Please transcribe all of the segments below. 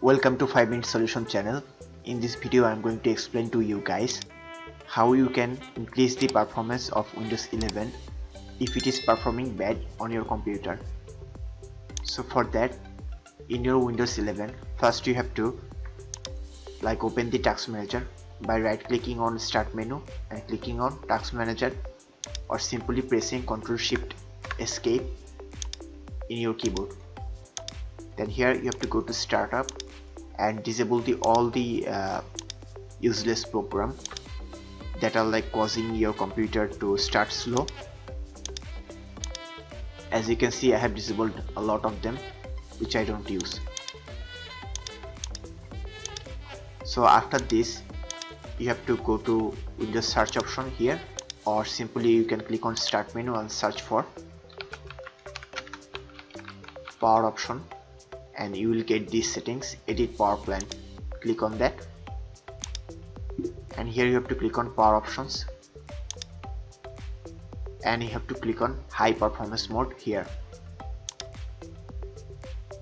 Welcome to 5-Minute Solution channel. In this video I am going to explain to you guys how you can increase the performance of Windows 11 if it is performing bad on your computer. So for that, in your Windows 11, first you have to open the Task Manager by right clicking on Start menu and clicking on Task Manager, or simply pressing Ctrl Shift Escape in your keyboard. Then here you have to go to Startup and disable all the useless program that are causing your computer to start slow. As you can see, I have disabled a lot of them which I don't use. So after this, you have to go to Windows search option here, or simply you can click on Start menu and search for Power option, and you will get these settings, Edit Power Plan. Click on that, and here you have to click on Power Options, and you have to click on High Performance Mode here.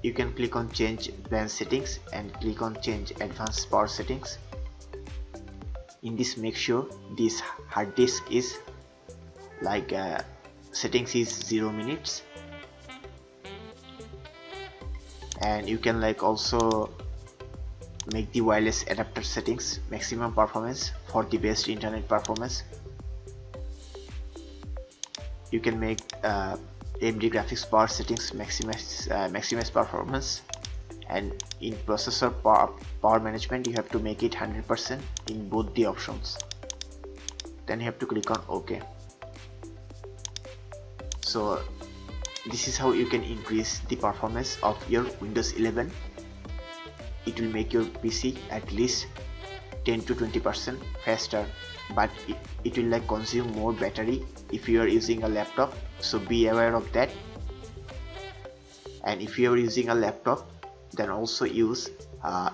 You can click on Change Plan Settings and click on Change Advanced Power Settings. In this, make sure this hard disk is settings is 0 minutes, and you can also make the wireless adapter settings maximum performance for the best internet performance. You can make AMD graphics power settings maximize performance, and in processor power management you have to make it 100% in both the options. Then you have to click on OK. So this is how you can increase the performance of your Windows 11. It will make your PC at least 10 to 20% faster, but it will consume more battery if you are using a laptop, so be aware of that. And if you are using a laptop, then also use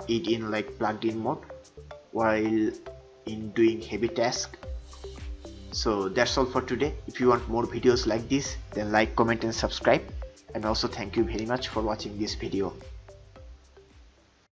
it in plugged in mode while in doing heavy task. So that's all for today. If you want more videos like this, then like, comment and subscribe, and also thank you very much for watching this video.